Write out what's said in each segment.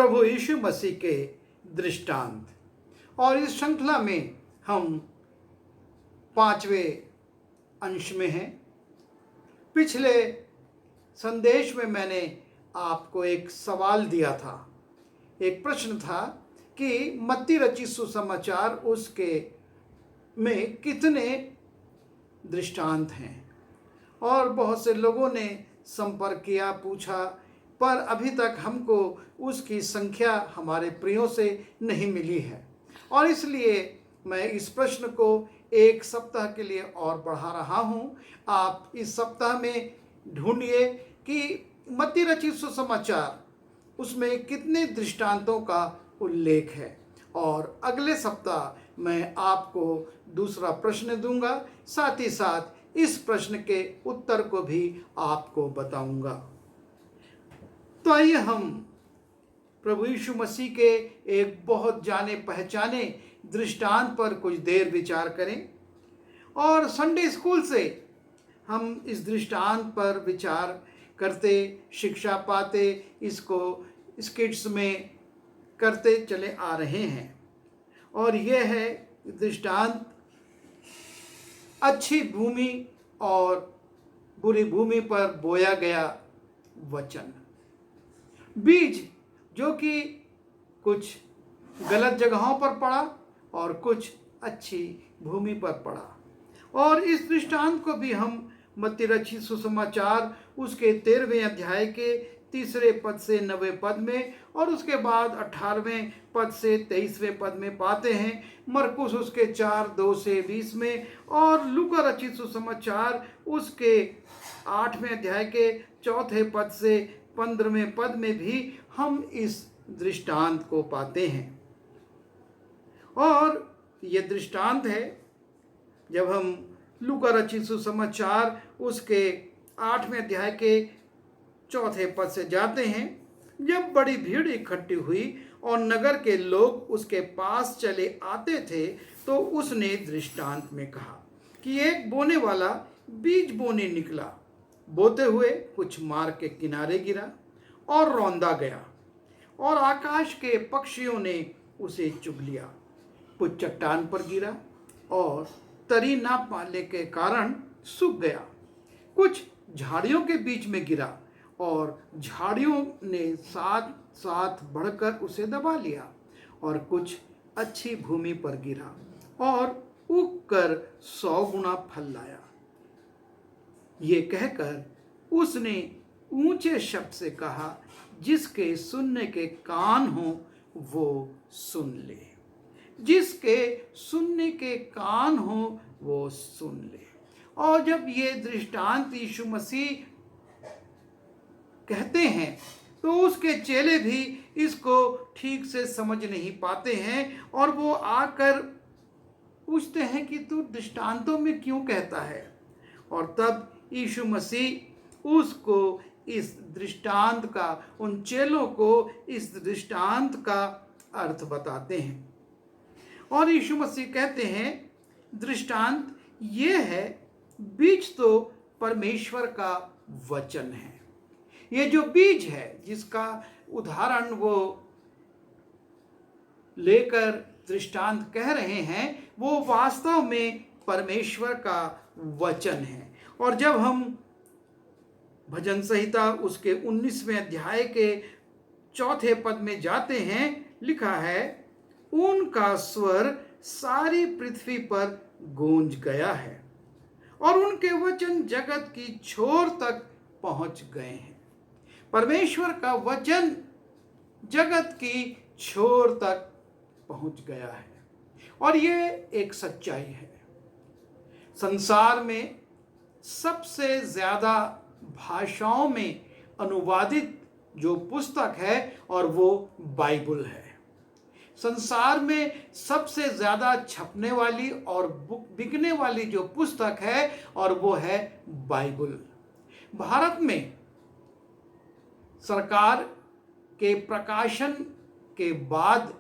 प्रभु यीशु मसीह के दृष्टांत। और इस श्रृंखला में हम 5वें अंश में हैं। पिछले संदेश में मैंने आपको एक सवाल दिया था, एक प्रश्न था कि मत्ती रचित सुसमाचार उसके में कितने दृष्टांत हैं। और बहुत से लोगों ने संपर्क किया, पूछा, पर अभी तक हमको उसकी संख्या हमारे प्रियों से नहीं मिली है। और इसलिए मैं इस प्रश्न को एक सप्ताह के लिए और बढ़ा रहा हूँ। आप इस सप्ताह में ढूंढिए कि मत्ती रचित सुसमाचार उसमें कितने दृष्टांतों का उल्लेख है। और अगले सप्ताह मैं आपको दूसरा प्रश्न दूंगा, साथ ही साथ इस प्रश्न के उत्तर को भी आपको बताऊंगा। तो आइए हम प्रभु यीशु मसीह के एक बहुत जाने पहचाने दृष्टांत पर कुछ देर विचार करें। और संडे स्कूल से हम इस दृष्टांत पर विचार करते, शिक्षा पाते, इसको स्किट्स में करते चले आ रहे हैं। और यह है दृष्टांत अच्छी भूमि और बुरी भूमि पर बोया गया वचन। बीज जो कि कुछ गलत जगहों पर पड़ा और कुछ अच्छी भूमि पर पड़ा। और इस दृष्टांत को भी हम मत्ती रचित सुसमाचार उसके 13वें अध्याय के 3 पद से 9वें पद में और उसके बाद 18वें पद से 23वें पद में पाते हैं। मरकुस उसके 4:2 से 20 में और लूका रचित सुसमाचार उसके 8वें अध्याय के 4 पद से 15वें पद में भी हम इस दृष्टांत को पाते हैं। और ये दृष्टांत है, जब हम लूका रचित सुसमाचार उसके 8वें अध्याय के 4 पद से जाते हैं। जब बड़ी भीड़ इकट्ठी हुई और नगर के लोग उसके पास चले आते थे, तो उसने दृष्टांत में कहा कि एक बोने वाला बीज बोने निकला। बोते हुए कुछ मार्ग के किनारे गिरा और रौंदा गया और आकाश के पक्षियों ने उसे चुग लिया। कुछ चट्टान पर गिरा और तरी ना पाने के कारण सूख गया। कुछ झाड़ियों के बीच में गिरा और झाड़ियों ने साथ साथ बढ़कर उसे दबा लिया। और कुछ अच्छी भूमि पर गिरा और उगकर 100 गुना फल लाया। ये कहकर उसने ऊंचे शब्द से कहा, जिसके सुनने के कान हो वो सुन ले। जिसके सुनने के कान हो वो सुन ले। और जब ये दृष्टांत यीशु मसीह कहते हैं तो उसके चेले भी इसको ठीक से समझ नहीं पाते हैं और वो आकर पूछते हैं कि तू दृष्टांतों में क्यों कहता है। और तब यीशु मसीह उसको इस दृष्टांत का, उन चेलों को इस दृष्टांत का अर्थ बताते हैं। और यीशु मसीह कहते हैं दृष्टांत ये है, बीज तो परमेश्वर का वचन है। ये जो बीज है जिसका उदाहरण वो लेकर दृष्टांत कह रहे हैं, वो वास्तव में परमेश्वर का वचन है। और जब हम भजन संहिता उसके 19वें अध्याय के 4 पद में जाते हैं, लिखा है, उनका स्वर सारी पृथ्वी पर गूंज गया है और उनके वचन जगत की छोर तक पहुंच गए हैं। परमेश्वर का वचन जगत की छोर तक पहुंच गया है। और ये एक सच्चाई है। संसार में सबसे ज्यादा भाषाओं में अनुवादित जो पुस्तक है और वो बाइबल है। संसार में सबसे ज्यादा छपने वाली और बिकने वाली जो पुस्तक है और वो है बाइबल। भारत में सरकार के प्रकाशन के बाद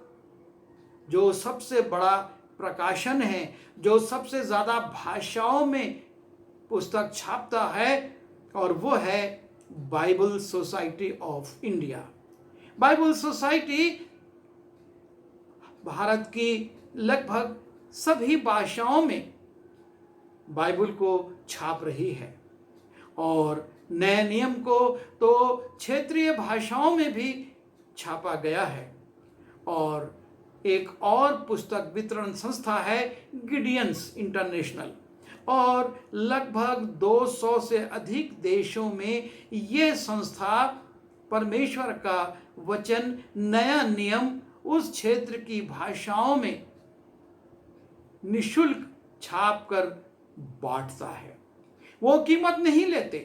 जो सबसे बड़ा प्रकाशन है, जो सबसे ज़्यादा भाषाओं में पुस्तक छापता है, और वो है Bible society of India. Bible society Bharat की लगभग सभी भाषाओं में बाइबल को छाप रही है और नए नियम को तो क्षेत्रीय भाषाओं में भी छापा गया है। और एक और पुस्तक वितरण संस्था है गिडियंस इंटरनेशनल, और लगभग 200 से अधिक देशों में ये संस्था परमेश्वर का वचन, नया नियम उस क्षेत्र की भाषाओं में निशुल्क छाप कर बांटता है। वो कीमत नहीं लेते,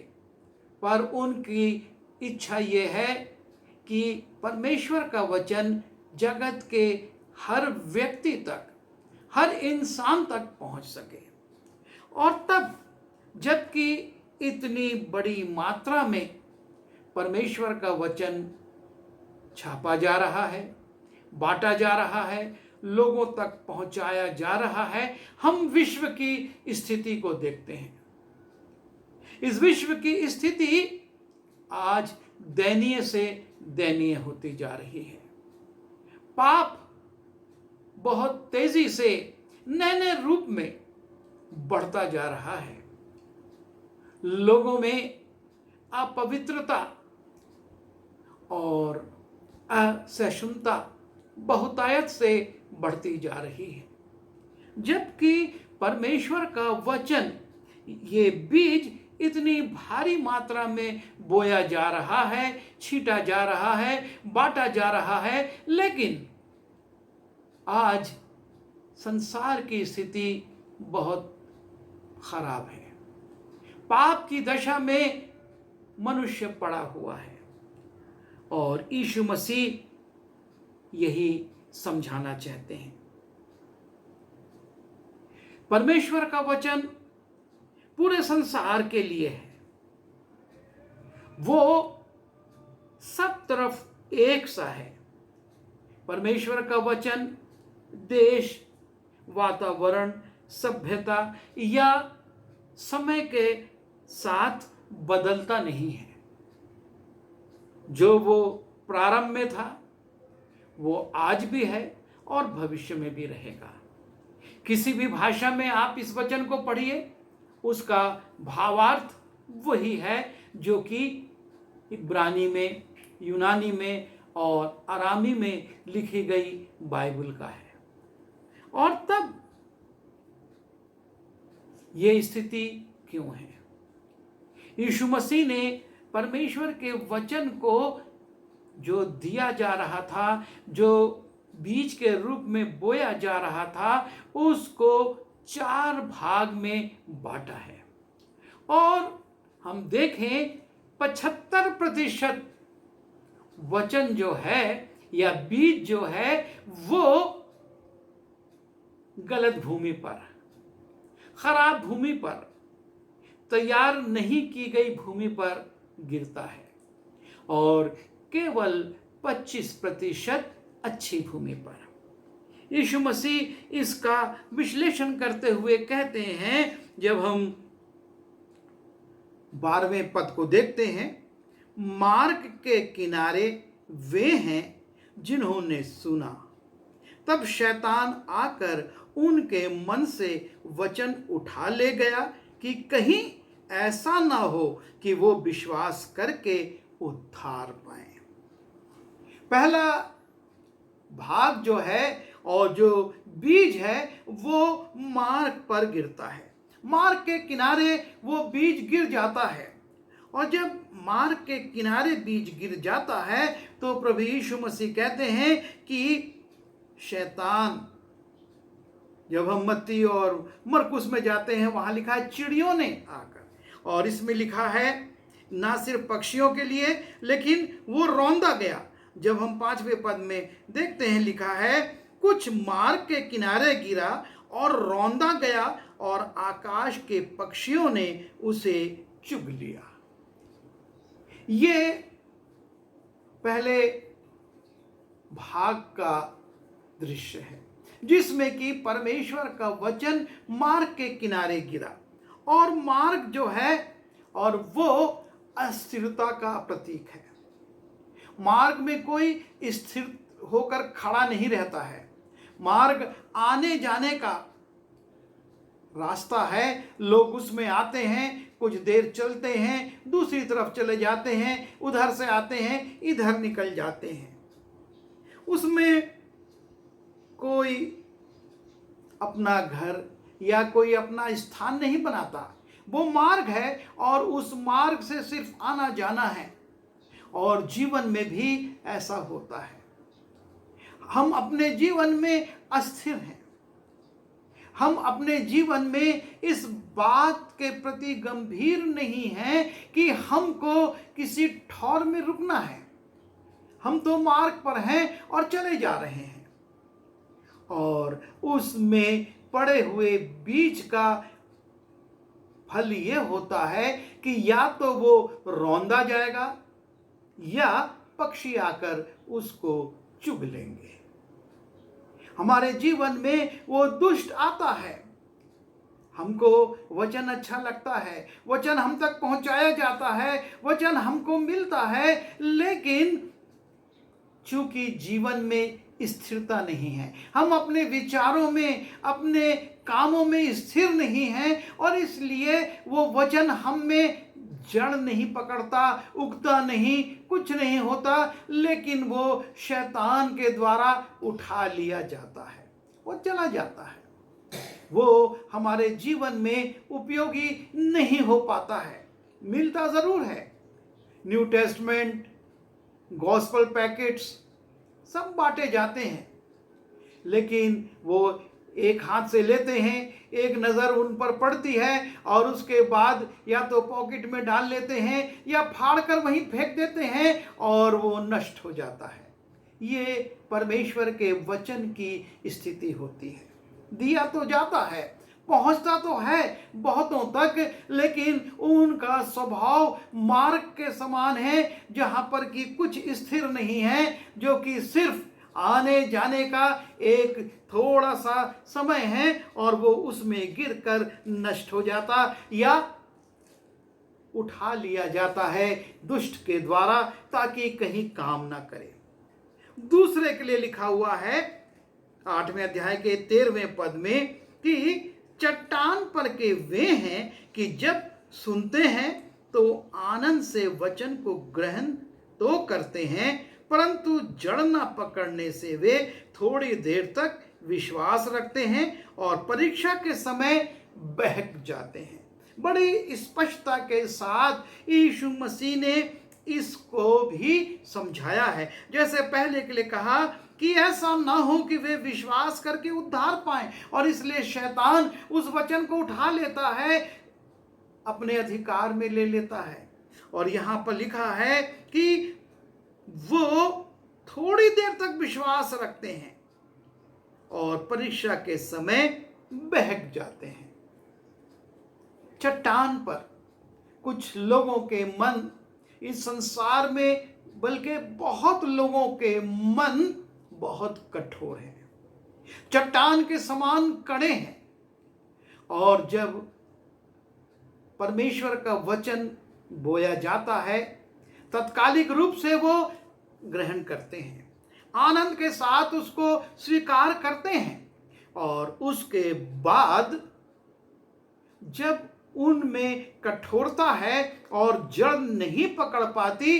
पर उनकी इच्छा ये है कि परमेश्वर का वचन जगत के हर व्यक्ति तक, हर इंसान तक पहुंच सके। और तब जबकि इतनी बड़ी मात्रा में परमेश्वर का वचन छापा जा रहा है, बांटा जा रहा है, लोगों तक पहुंचाया जा रहा है, हम विश्व की स्थिति को देखते हैं। इस विश्व की स्थिति आज दयनीय से दयनीय होती जा रही है। पाप बहुत तेजी से नए नए रूप में बढ़ता जा रहा है। लोगों में अपवित्रता और असहिष्णुता बहुतायत से बढ़ती जा रही है, जबकि परमेश्वर का वचन, ये बीज इतनी भारी मात्रा में बोया जा रहा है, छींटा जा रहा है, बांटा जा रहा है, लेकिन आज संसार की स्थिति बहुत खराब है। पाप की दशा में मनुष्य पड़ा हुआ है और यीशु मसीह यही समझाना चाहते हैं। परमेश्वर का वचन पूरे संसार के लिए है। वो सब तरफ एक सा है। परमेश्वर का वचन देश, वातावरण, सभ्यता या समय के साथ बदलता नहीं है। जो वो प्रारंभ में था वो आज भी है और भविष्य में भी रहेगा। किसी भी भाषा में आप इस वचन को पढ़िए, उसका भावार्थ वही है जो कि इब्रानी में, यूनानी में और अरामी में लिखी गई बाइबल का है। और तब ये स्थिति क्यों है? यीशु मसीह ने परमेश्वर के वचन को जो दिया जा रहा था, जो बीज के रूप में बोया जा रहा था, उसको 4 भाग में बांटा है। और हम देखें 75% वचन जो है या बीज जो है वो गलत भूमि पर, खराब भूमि पर, तैयार नहीं की गई भूमि पर गिरता है और केवल 25% अच्छी भूमि पर। यीशु मसीह इसका विश्लेषण करते हुए कहते हैं, जब हम 12वें पद को देखते हैं, मार्ग के किनारे वे हैं जिन्होंने सुना, तब शैतान आकर उनके मन से वचन उठा ले गया कि कहीं ऐसा ना हो कि वो विश्वास करके उद्धार पाए। पहला भाग जो है और जो बीज है वो मार्ग पर गिरता है। मार्ग के किनारे वो बीज गिर जाता है और जब मार्ग के किनारे बीज गिर जाता है तो प्रभु यीशु मसीह कहते हैं कि शैतान, जब हम मत्ती और मरकुस में जाते हैं वहां लिखा है चिड़ियों ने आकर, और इसमें लिखा है ना सिर्फ पक्षियों के लिए लेकिन वो रौंदा गया। जब हम 5वें पद में देखते हैं लिखा है कुछ मार्ग के किनारे गिरा और रौंदा गया और आकाश के पक्षियों ने उसे चुग लिया। ये पहले भाग का दृश्य है जिसमें कि परमेश्वर का वचन मार्ग के किनारे गिरा, और मार्ग जो है और वो अस्थिरता का प्रतीक है। मार्ग में कोई स्थिर होकर खड़ा नहीं रहता है। मार्ग आने जाने का रास्ता है। लोग उसमें आते हैं, कुछ देर चलते हैं, दूसरी तरफ चले जाते हैं, उधर से आते हैं, इधर निकल जाते हैं। उसमें कोई अपना घर या कोई अपना स्थान नहीं बनाता। वो मार्ग है और उस मार्ग से सिर्फ आना जाना है। और जीवन में भी ऐसा होता है। हम अपने जीवन में अस्थिर हैं। हम अपने जीवन में इस बात के प्रति गंभीर नहीं हैं कि हमको किसी ठौर में रुकना है। हम तो मार्ग पर हैं और चले जा रहे हैं, और उसमें पड़े हुए बीज का फल ये होता है कि या तो वो रौंदा जाएगा या पक्षी आकर उसको चुग लेंगे। हमारे जीवन में वो दुष्ट आता है। हमको वचन अच्छा लगता है, वचन हम तक पहुंचाया जाता है, वचन हमको मिलता है, लेकिन चूंकि जीवन में स्थिरता नहीं है, हम अपने विचारों में, अपने कामों में स्थिर नहीं हैं, और इसलिए वो वचन हम में जड़ नहीं पकड़ता, उगता नहीं, कुछ नहीं होता, लेकिन वो शैतान के द्वारा उठा लिया जाता है, वो चला जाता है, वो हमारे जीवन में उपयोगी नहीं हो पाता है। मिलता ज़रूर है, न्यू टेस्टमेंट, गॉस्पल पैकेट्स सब बांटे जाते हैं, लेकिन वो एक हाथ से लेते हैं, एक नज़र उन पर पड़ती है और उसके बाद या तो पॉकेट में डाल लेते हैं या फाड़ कर वहीं फेंक देते हैं और वो नष्ट हो जाता है। ये परमेश्वर के वचन की स्थिति होती है। दिया तो जाता है, पहुंचता तो है बहुतों तक, लेकिन उनका स्वभाव मार्ग के समान है, जहां पर कि कुछ स्थिर नहीं है, जो कि सिर्फ आने जाने का एक थोड़ा सा समय है, और वो उसमें गिरकर नष्ट हो जाता या उठा लिया जाता है दुष्ट के द्वारा, ताकि कहीं काम ना करे। दूसरे के लिए लिखा हुआ है 8वें अध्याय के 13वें पद में कि चट्टान पर के वे हैं कि जब सुनते हैं तो आनंद से वचन को ग्रहण तो करते हैं, परंतु जड़ न पकड़ने से वे थोड़ी देर तक विश्वास रखते हैं और परीक्षा के समय बहक जाते हैं। बड़ी स्पष्टता के साथ यीशु मसीह ने इसको भी समझाया है। जैसे पहले के लिए कहा कि ऐसा ना हो कि वे विश्वास करके उद्धार पाएं, और इसलिए शैतान उस वचन को उठा लेता है, अपने अधिकार में ले लेता है। और यहाँ पर लिखा है कि वो थोड़ी देर तक विश्वास रखते हैं और परीक्षा के समय बहक जाते हैं। चट्टान पर कुछ लोगों के मन इस संसार में, बल्कि बहुत लोगों के मन बहुत कठोर हैं, चट्टान के समान कड़े हैं, और जब परमेश्वर का वचन बोया जाता है तत्कालिक रूप से वो ग्रहण करते हैं, आनंद के साथ उसको स्वीकार करते हैं, और उसके बाद जब उनमें कठोरता है और जड़ नहीं पकड़ पाती,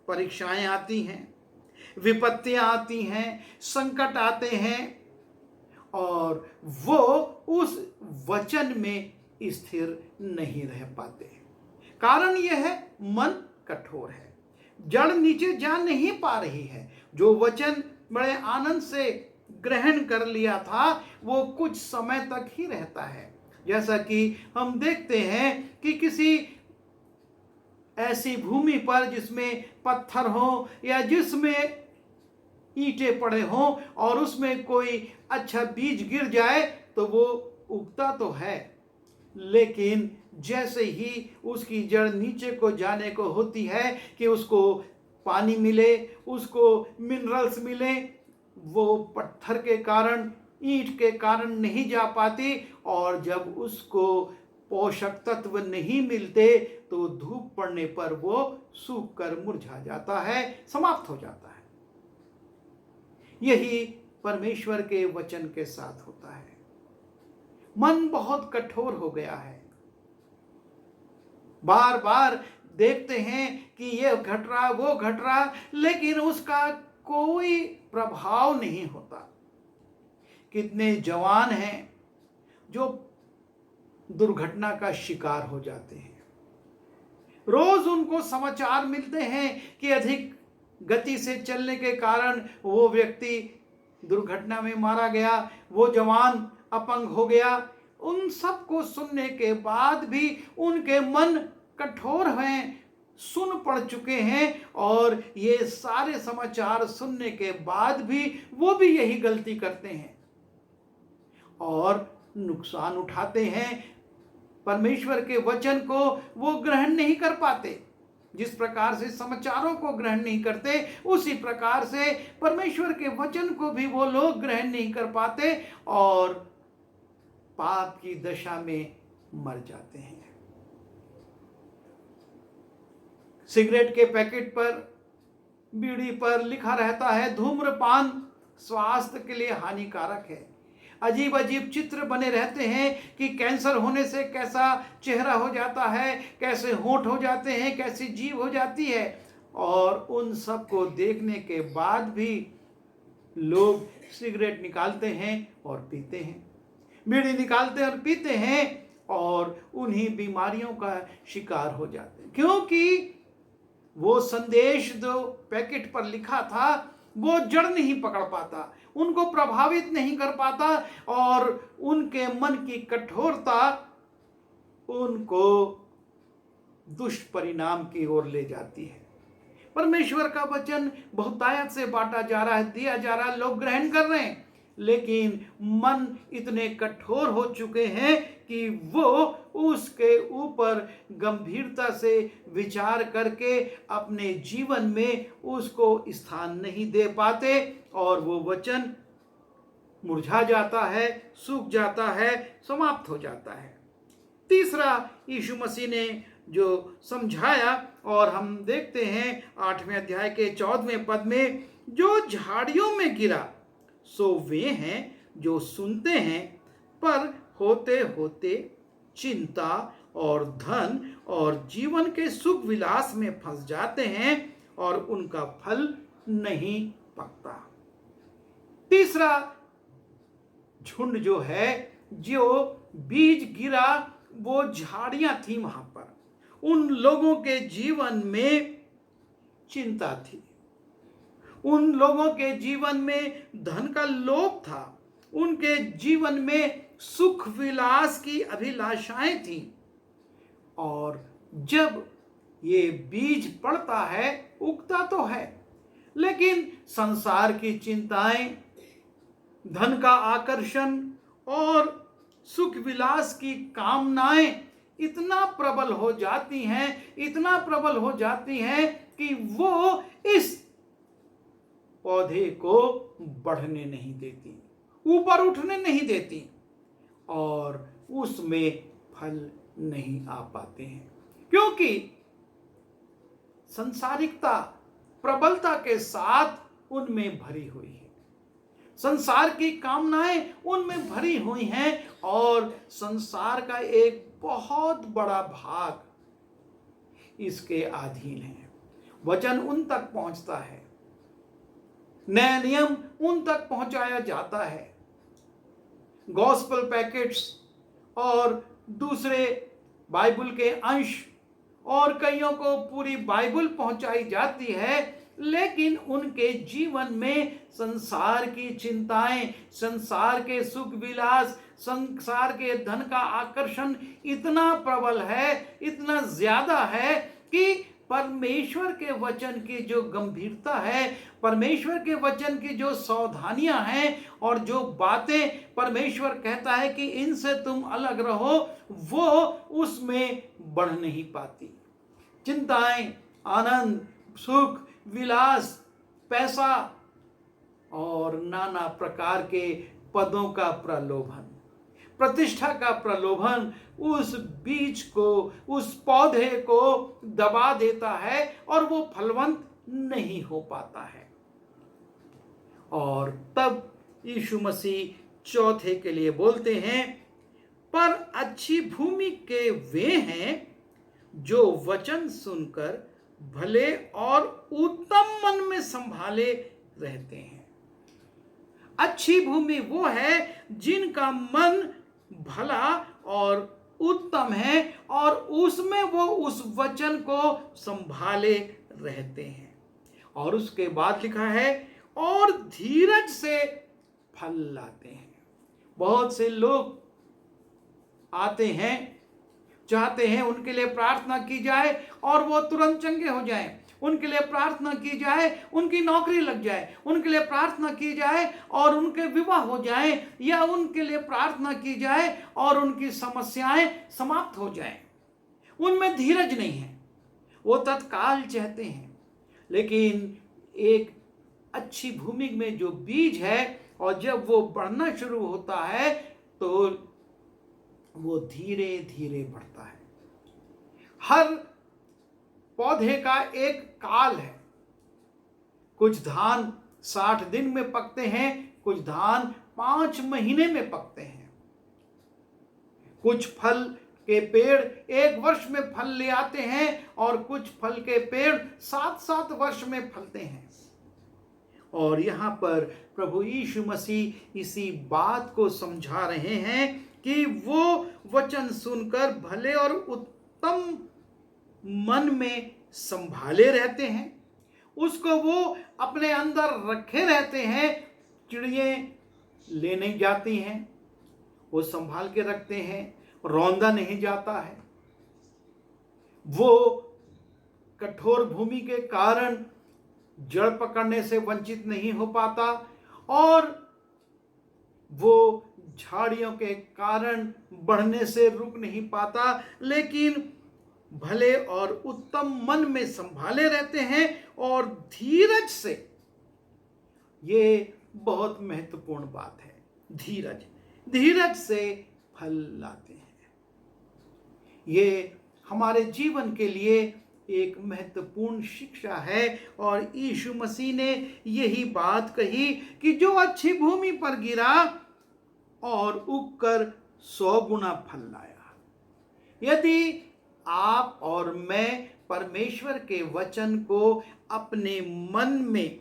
परीक्षाएं आती हैं, विपत्तियां आती हैं, संकट आते हैं, और वो उस वचन में स्थिर नहीं रह पाते। कारण यह है मन कठोर है, जड़ नीचे जा नहीं पा रही है। जो वचन बड़े आनंद से ग्रहण कर लिया था वो कुछ समय तक ही रहता है। जैसा कि हम देखते हैं कि किसी ऐसी भूमि पर जिसमें पत्थर हो या जिसमें ईंटें पड़े हों और उसमें कोई अच्छा बीज गिर जाए तो वो उगता तो है, लेकिन जैसे ही उसकी जड़ नीचे को जाने को होती है कि उसको पानी मिले, उसको मिनरल्स मिले, वो पत्थर के कारण, ईंट के कारण नहीं जा पाती, और जब उसको पोषक तत्व नहीं मिलते तो धूप पड़ने पर वो सूख कर मुरझा जाता है, समाप्त हो जाता है। यही परमेश्वर के वचन के साथ होता है। मन बहुत कठोर हो गया है, बार बार देखते हैं कि ये घट रहा वो घट रहा, लेकिन उसका कोई प्रभाव नहीं होता। कितने जवान हैं जो दुर्घटना का शिकार हो जाते हैं। रोज उनको समाचार मिलते हैं कि अधिक गति से चलने के कारण वो व्यक्ति दुर्घटना में मारा गया, वो जवान अपंग हो गया। उन सब को सुनने के बाद भी उनके मन कठोर हैं, सुन पड़ चुके हैं, और ये सारे समाचार सुनने के बाद भी वो भी यही गलती करते हैं और नुकसान उठाते हैं। परमेश्वर के वचन को वो ग्रहण नहीं कर पाते। जिस प्रकार से समाचारों को ग्रहण नहीं करते, उसी प्रकार से परमेश्वर के वचन को भी वो लोग ग्रहण नहीं कर पाते और पाप की दशा में मर जाते हैं। सिगरेट के पैकेट पर, बीड़ी पर लिखा रहता है धूम्रपान स्वास्थ्य के लिए हानिकारक है। अजीब अजीब चित्र बने रहते हैं कि कैंसर होने से कैसा चेहरा हो जाता है, कैसे होंठ हो जाते हैं, कैसी जीभ हो जाती है, और उन सब को देखने के बाद भी लोग सिगरेट निकालते हैं और पीते हैं, बीड़ी निकालते हैं और पीते हैं, और उन्हीं बीमारियों का शिकार हो जाते हैं, क्योंकि वो संदेश जो पैकेट पर लिखा था वो जड़ नहीं पकड़ पाता, उनको प्रभावित नहीं कर पाता, और उनके मन की कठोरता उनको दुष्परिणाम की ओर ले जाती है। परमेश्वर का वचन बहुतायत से बांटा जा रहा है, दिया जा रहा है, लोग ग्रहण कर रहे हैं, लेकिन मन इतने कठोर हो चुके हैं कि वो उसके ऊपर गंभीरता से विचार करके अपने जीवन में उसको स्थान नहीं दे पाते, और वो वचन मुरझा जाता है, सूख जाता है, समाप्त हो जाता है। तीसरा यीशु मसीह ने जो समझाया, और हम देखते हैं 8वें अध्याय के 14वें पद में, जो झाड़ियों में गिरा सो वे हैं जो सुनते हैं, पर होते होते चिंता और धन और जीवन के सुख विलास में फंस जाते हैं और उनका फल नहीं पकता। तीसरा झुंड जो है, जो बीज गिरा, वो झाड़ियां थी वहां पर। उन लोगों के जीवन में चिंता थी, उन लोगों के जीवन में धन का लोभ था, उनके जीवन में सुख विलास की अभिलाषाएं थी, और जब ये बीज पड़ता है, उगता तो है, लेकिन संसार की चिंताएं, धन का आकर्षण और सुख विलास की कामनाएं इतना प्रबल हो जाती हैं, इतना प्रबल हो जाती हैं कि वो इस पौधे को बढ़ने नहीं देती, ऊपर उठने नहीं देती, और उसमें फल नहीं आ पाते हैं, क्योंकि संसारिकता प्रबलता के साथ उनमें भरी हुई है, संसार की कामनाएं उनमें भरी हुई हैं, और संसार का एक बहुत बड़ा भाग इसके अधीन है। वचन उन तक पहुंचता है, नया नियम उन तक पहुंचाया जाता है, गॉस्पेल पैकेट्स और दूसरे बाइबल के अंश, और कईयों को पूरी बाइबल पहुंचाई जाती है, लेकिन उनके जीवन में संसार की चिंताएं, संसार के सुख विलास, संसार के धन का आकर्षण इतना प्रबल है, इतना ज्यादा है कि परमेश्वर के वचन की जो गंभीरता है, परमेश्वर के वचन की जो सावधानियां हैं, और जो बातें परमेश्वर कहता है कि इनसे तुम अलग रहो, वो उसमें बढ़ नहीं पाती। चिंताएं, आनंद, सुख, विलास, पैसा और नाना प्रकार के पदों का प्रलोभन, प्रतिष्ठा का प्रलोभन उस बीज को, उस पौधे को दबा देता है और वो फलवंत नहीं हो पाता है। और तब यीशु मसीह चौथे के लिए बोलते हैं, पर अच्छी भूमि के वे हैं जो वचन सुनकर भले और उत्तम मन में संभाले रहते हैं। अच्छी भूमि वो है जिनका मन भला और उत्तम है और उसमें वो उस वचन को संभाले रहते हैं। और उसके बाद लिखा है, और धीरज से फल लाते हैं। बहुत से लोग आते हैं, चाहते हैं उनके लिए प्रार्थना की जाए और वो तुरंत चंगे हो जाएं। उनके लिए प्रार्थना की जाए, उनकी नौकरी लग जाए। उनके लिए प्रार्थना की जाए और उनके विवाह हो जाए, या उनके लिए प्रार्थना की जाए और उनकी समस्याएं समाप्त हो जाएं। उनमें धीरज नहीं है, वो तत्काल चाहते हैं। लेकिन एक अच्छी भूमि में जो बीज है, और जब वो बढ़ना शुरू होता है तो वो धीरे धीरे बढ़ता है। हर पौधे का एक काल है। कुछ धान 60 दिन में पकते हैं, कुछ धान 5 महीने में पकते हैं। कुछ फल के पेड़ 1 वर्ष में फल ले आते हैं और कुछ फल के पेड़ 7-7 वर्ष में फलते हैं। और यहाँ पर प्रभु यीशु मसीह इसी बात को समझा रहे हैं कि वो वचन सुनकर भले और उत्तम मन में संभाले रहते हैं, उसको वो अपने अंदर रखे रहते हैं। चिड़ियाँ ले नहीं जाती हैं, वो संभाल के रखते हैं, रौंदा नहीं जाता है। वो कठोर भूमि के कारण जड़ पकड़ने से वंचित नहीं हो पाता और वो झाड़ियों के कारण बढ़ने से रुक नहीं पाता, लेकिन भले और उत्तम मन में संभाले रहते हैं और धीरज से। ये बहुत महत्वपूर्ण बात है, धीरज से फल लाते हैं। ये हमारे जीवन के लिए एक महत्वपूर्ण शिक्षा है और यीशु मसीह ने यही बात कही कि जो अच्छी भूमि पर गिरा और उगकर 100 गुना फल लाया। यदि आप और मैं परमेश्वर के वचन को अपने मन में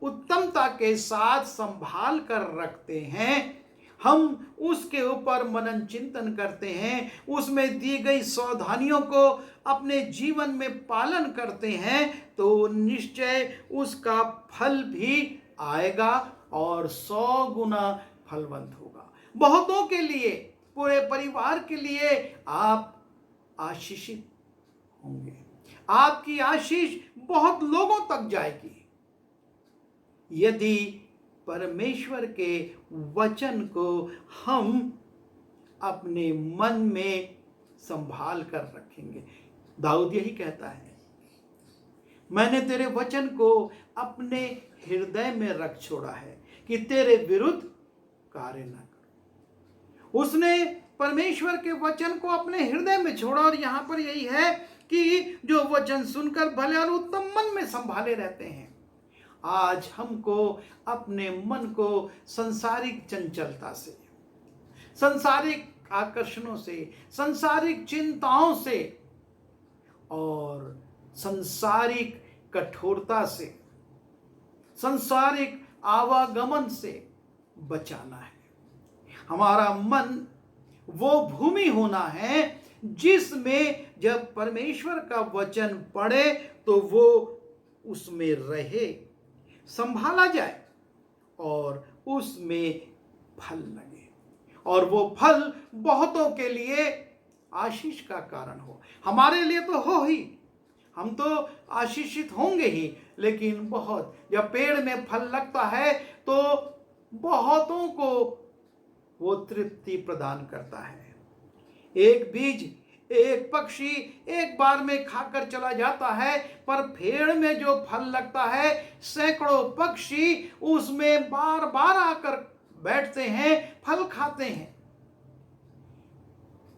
उत्तमता के साथ संभाल कर रखते हैं, हम उसके ऊपर मनन चिंतन करते हैं, उसमें दी गई सावधानियों को अपने जीवन में पालन करते हैं, तो निश्चय उसका फल भी आएगा और 100 गुना फलवंत होगा। बहुतों के लिए, पूरे परिवार के लिए आप आशीषित होंगे। आपकी आशीष बहुत लोगों तक जाएगी यदि परमेश्वर के वचन को हम अपने मन में संभाल कर रखेंगे। दाऊद यही कहता है, मैंने तेरे वचन को अपने हृदय में रख छोड़ा है कि तेरे विरुद्ध कार्य न करूं। उसने परमेश्वर के वचन को अपने हृदय में छोड़ा और यहां पर यही है कि जो वचन सुनकर भले और उत्तम मन में संभाले रहते हैं। आज हमको अपने मन को संसारिक चंचलता से, संसारिक आकर्षणों से, संसारिक चिंताओं से और संसारिक कठोरता से, संसारिक आवागमन से बचाना है। हमारा मन वो भूमि होना है जिसमें जब परमेश्वर का वचन पढ़े तो वो उसमें रहे, संभाला जाए और उसमें फल लगे और वो फल बहुतों के लिए आशीष का कारण हो। हमारे लिए तो हो ही, हम तो आशीषित होंगे ही, लेकिन बहुत जब पेड़ में फल लगता है तो बहुतों को वो तृप्ति प्रदान करता है। एक बीज, एक पक्षी एक बार में खाकर चला जाता है, पर पेड़ में जो फल लगता है सैकड़ों पक्षी उसमें बार बार आकर बैठते हैं, फल खाते हैं।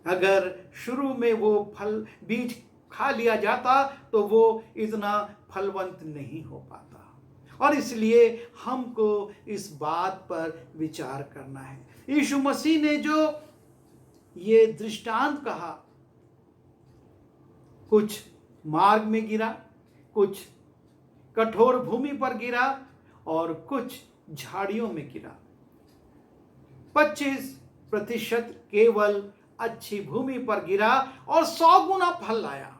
अगर शुरू में वो फल बीज खा लिया जाता तो वो इतना फलवंत नहीं हो पाता। और इसलिए हमको इस बात पर विचार करना है। यीशु मसीह ने जो ये दृष्टांत कहा, कुछ मार्ग में गिरा, कुछ कठोर भूमि पर गिरा और कुछ झाड़ियों में गिरा। 25% केवल अच्छी भूमि पर गिरा और 100 गुना फल लाया।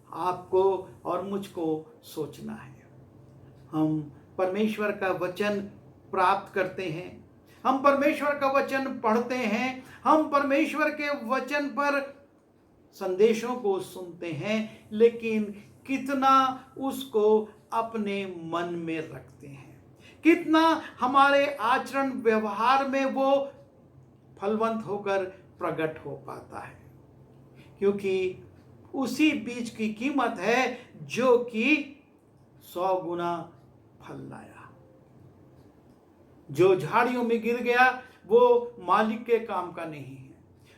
आपको और मुझको सोचना है। हम परमेश्वर का वचन प्राप्त करते हैं, हम परमेश्वर का वचन पढ़ते हैं, हम परमेश्वर के वचन पर संदेशों को सुनते हैं, लेकिन कितना उसको अपने मन में रखते हैं, कितना हमारे आचरण व्यवहार में वो फलवंत होकर प्रकट हो पाता है। क्योंकि उसी बीज की कीमत है जो कि 100 गुना फल लाया। जो झाड़ियों में गिर गया वो मालिक के काम का नहीं है।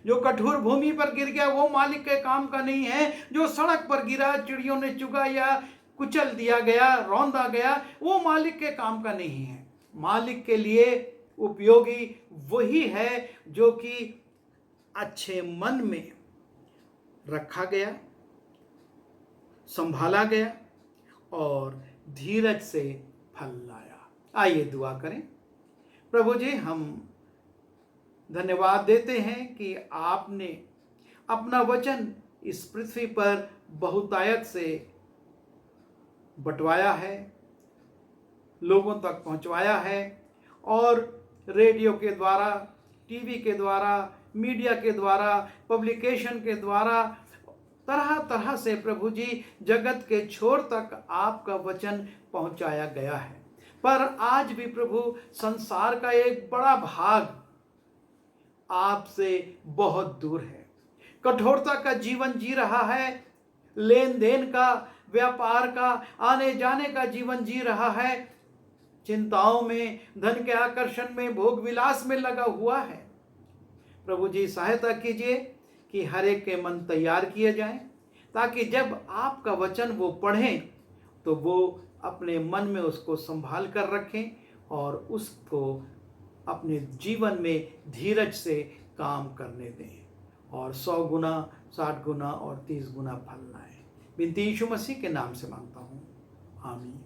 जो कठोर भूमि पर गिर गया वो मालिक के काम का नहीं है। जो सड़क पर गिरा, चिड़ियों ने चुगा या कुचल दिया गया, रौंदा गया, वो मालिक के काम का नहीं है। मालिक के लिए उपयोगी वही है जो कि अच्छे मन में रखा गया, संभाला गया और धीरज से फल लाया। आइए दुआ करें। प्रभु जी, हम धन्यवाद देते हैं कि आपने अपना वचन इस पृथ्वी पर बहुतायत से बंटवाया है, लोगों तक पहुंचवाया है, और रेडियो के द्वारा, टीवी के द्वारा, मीडिया के द्वारा, पब्लिकेशन के द्वारा, तरह तरह से प्रभु जी जगत के छोर तक आपका वचन पहुंचाया गया है। पर आज भी प्रभु संसार का एक बड़ा भाग आपसे बहुत दूर है, कठोरता का जीवन जी रहा है, लेन देन का, व्यापार का, आने जाने का जीवन जी रहा है, चिंताओं में, धन के आकर्षण में, भोग विलास में लगा हुआ है। प्रभु जी सहायता कीजिए कि हर एक के मन तैयार किए जाएं, ताकि जब आपका वचन वो पढ़ें तो वो अपने मन में उसको संभाल कर रखें और उसको अपने जीवन में धीरज से काम करने दें और 100 गुना, 60 गुना और 30 गुना फल लाएं। विनती यीशु मसीह के नाम से मांगता हूँ, आमीन।